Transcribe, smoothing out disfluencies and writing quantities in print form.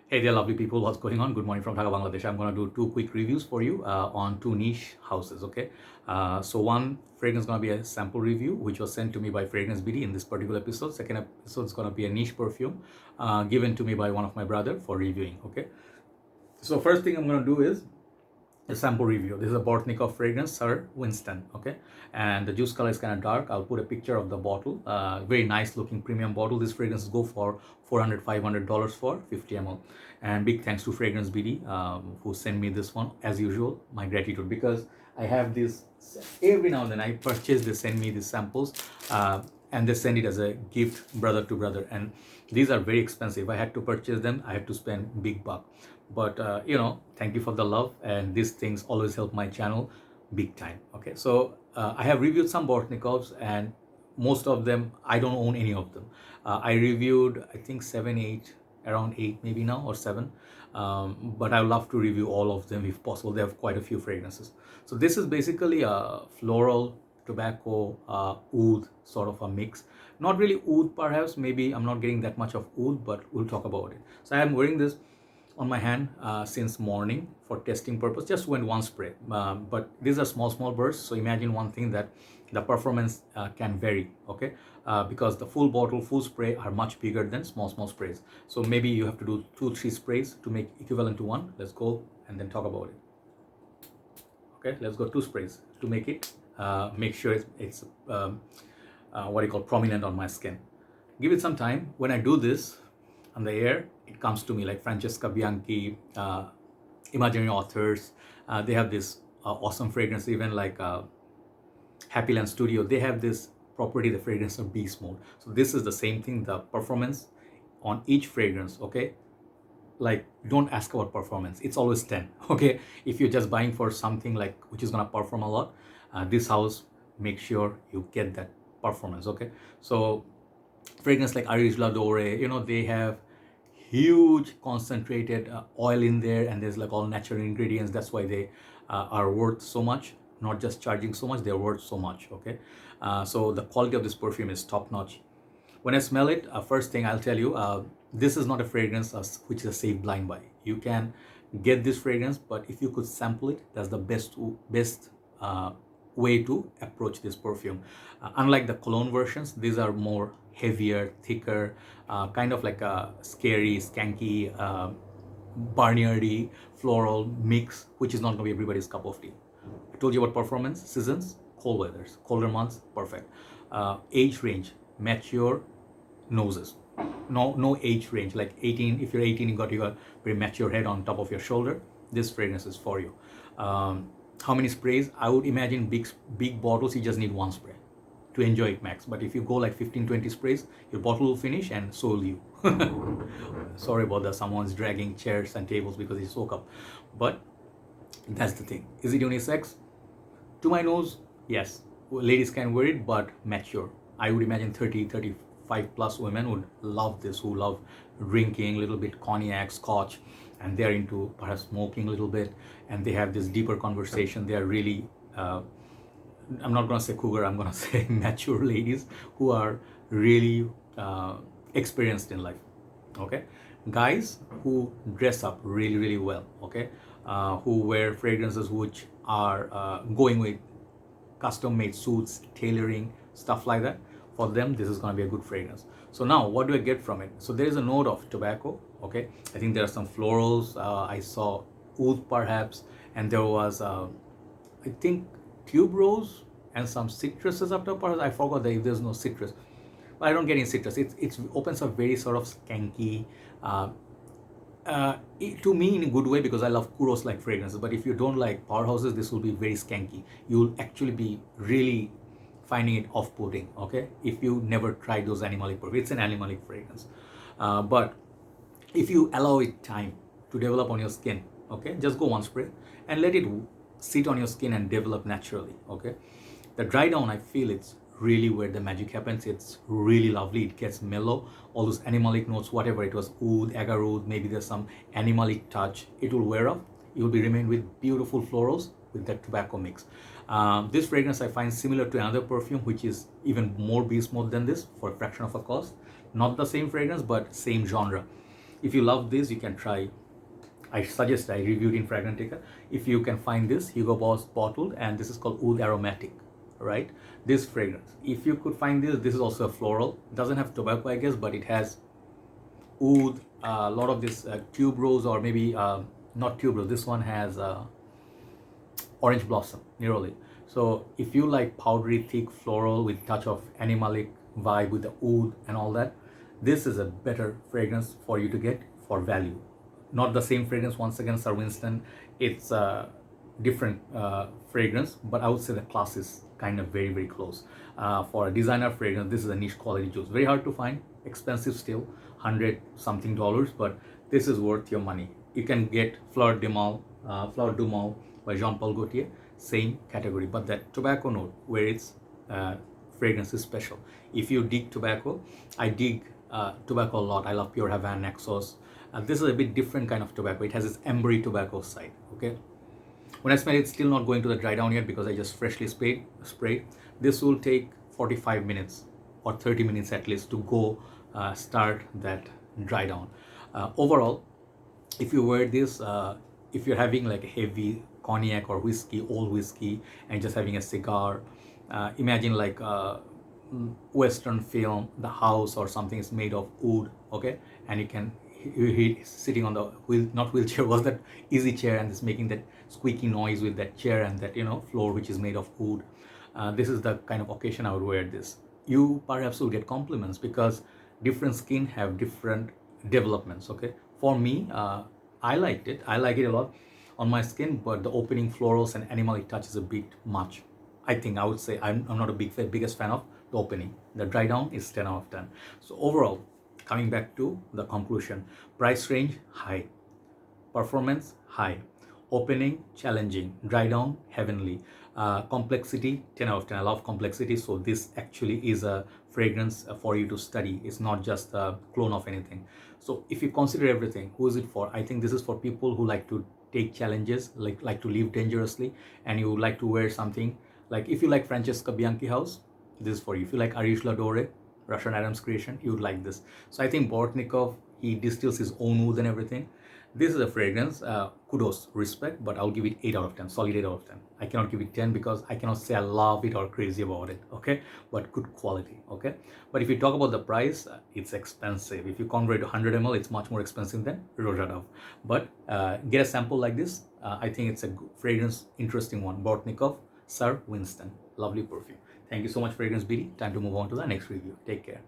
Hey there, lovely people. What's going on? Good morning from Dhaka, Bangladesh. I'm going to do two quick reviews for you on two niche houses. Okay. So one fragrance is going to be a sample review, which was sent to me by Fragrance BD in this particular episode. Second episode is going to be a niche perfume given to me by one of my brother for reviewing. Okay. So first thing I'm going to do is a sample review. This is a Bortnikoff fragrance, Sir Winston. Okay, and the juice color is kind of dark. I'll put a picture of the bottle. Very nice looking premium bottle. These fragrances go for $400-$500 for 50 ml. And big thanks to Fragrance BD who sent me this one. As usual, my gratitude, because I have this every now and then. I purchase, they send me these samples and they send it as a gift, brother to brother. And these are very expensive. I had to purchase them. I had to spend big buck. But thank you for the love, and these things always help my channel big time. Okay, so I have reviewed some Bortnikoffs, and most of them I don't own any of them. I reviewed, I think, 7 8, around 8 maybe now, or 7, but I would love to review all of them if possible. They have quite a few fragrances. So this is basically a floral, tobacco, oud sort of a mix. Not really oud, perhaps. Maybe I'm not getting that much of oud, but we'll talk about it. So I am wearing this on my hand since morning for testing purpose. Just went one spray, but these are small bursts, so imagine one thing, that the performance can vary. Okay, because the full bottle, full spray are much bigger than small sprays, so maybe you have to do 2-3 sprays to make equivalent to one. Let's go and then talk about it. Okay, let's go 2 sprays to make it make sure it's what you call prominent on my skin. Give it some time. When I do this on the air, it comes to me like Francesca Bianchi, imaginary authors. They have this awesome fragrance. Even like Happy Land Studio, they have this property, the fragrance of beast mode. So this is the same thing, the performance on each fragrance. Okay, like, don't ask about performance, it's always 10. Okay, if you're just buying for something like which is gonna perform a lot, this house, make sure you get that performance. Okay, so fragrance like Iris Ladore, they have huge concentrated oil in there, and there's like all natural ingredients. That's why they are worth so much. Not just charging so much, they're worth so much. Okay, so the quality of this perfume is top notch. When I smell it, first thing I'll tell you, this is not a fragrance which is a safe blind buy. You can get this fragrance, but if you could sample it, that's the best way to approach this perfume. Unlike the cologne versions, these are more heavier, thicker, kind of like a scary, skanky, barnyardy, floral mix, which is not going to be everybody's cup of tea. I told you about performance, seasons, cold weathers, colder months, perfect. Age range, mature noses. No age range, like 18. If you're 18, you got your very mature head on top of your shoulder, this fragrance is for you. How many sprays? I would imagine big bottles, you just need one spray to enjoy it max. But if you go like 15-20 sprays, your bottle will finish, and so will you. Sorry about that, someone's dragging chairs and tables because he soak up. But that's the thing. Is it unisex? To my nose, yes, ladies can wear it, but mature. I would imagine 30-35 plus women would love this, who love drinking a little bit cognac, scotch, and they're into perhaps smoking a little bit, and they have this deeper conversation. They are really I'm not going to say cougar, I'm going to say mature ladies who are really experienced in life. Okay, guys who dress up really well. Okay, who wear fragrances which are going with custom made suits, tailoring, stuff like that. For them, this is going to be a good fragrance. So now, what do I get from it? So there is a note of tobacco. Okay, I think there are some florals. I saw oud perhaps, and there was I think tuberose and some citruses after. Perhaps I forgot that if there's no citrus, but I don't get any citrus. It opens up very sort of skanky. To me, in a good way, because I love Kuros like fragrances. But if you don't like powerhouses, this will be very skanky. You'll actually be really finding it off-putting. Okay, if you never tried those animalic perfumes, it's an animalic fragrance. But if you allow it time to develop on your skin, okay, just go one spray and let it sit on your skin and develop naturally. Okay, the dry down, I feel it's really where the magic happens. It's really lovely. It gets mellow. All those animalic notes, whatever it was, oud, agar oud, maybe there's some animalic touch, it will wear off. You will be remain with beautiful florals with that tobacco mix. This fragrance I find similar to another perfume which is even more beast mode than this for a fraction of a cost. Not the same fragrance, but same genre. If you love this, you can try. I suggest, I reviewed in Fragrantica. If you can find this Hugo Boss bottled, and this is called Oud Aromatic, right? This fragrance. If you could find this is also a floral. It doesn't have tobacco, I guess, but it has oud, a lot of this tuberose, or maybe not tuberose. This one has orange blossom, neroli. So if you like powdery, thick floral with touch of animalic vibe with the oud and all that, this is a better fragrance for you to get for value. Not the same fragrance, once again, Sir Winston. It's a different fragrance, but I would say the class is kind of very, very close. For a designer fragrance, this is a niche quality juice. Very hard to find, expensive still, 100 something dollars, but this is worth your money. You can get Fleur du Mal by Jean-Paul Gaultier, same category, but that tobacco note where its fragrance is special. If you dig tobacco, I dig tobacco a lot. I love Pure Havana, Naxos. This is a bit different kind of tobacco. It has its ambery tobacco side, okay? When I smell it, it's still not going to the dry down yet because I just freshly sprayed. This will take 45 minutes or 30 minutes at least to go start that dry down. Overall, if you wear this, if you're having like a heavy cognac or whiskey, old whiskey, and just having a cigar, imagine like a Western film, the house or something is made of wood, okay? And you can sitting on the wheel, not wheelchair, was that easy chair, and it's making that squeaky noise with that chair and that, you know, floor which is made of wood. This is the kind of occasion I would wear this. You perhaps will get compliments because different skin have different developments, okay? For me, I liked it. I like it a lot on my skin, but the opening florals and animalic touch is a bit much. I think I would say I'm not a biggest fan of the opening. The dry down is 10 out of 10. So overall, coming back to the conclusion, price range high, performance high, opening challenging, dry down heavenly, complexity 10 out of 10. I love complexity, so this actually is a fragrance for you to study. It's not just a clone of anything. So if you consider everything, who is it for? I think this is for people who like to take challenges, like to live dangerously, and you like to wear something like, if you like Francesca Bianchi house, this is for you. If you like Arish Ladore, Russian Adams creation, you would like this. So I think Bortnikoff, he distills his own wood and everything. This is a fragrance, kudos, respect, but I'll give it 8 out of 10, solid 8 out of 10. I cannot give it 10 because I cannot say I love it or crazy about it, okay? But good quality, okay? But if you talk about the price, it's expensive. If you convert to 100 ml, it's much more expensive than Rozhadov. But get a sample like this. I think it's a fragrance, interesting one. Bortnikoff, Sir Winston, lovely perfume. Thank you so much, Fragrance BD. Time to move on to the next review. Take care.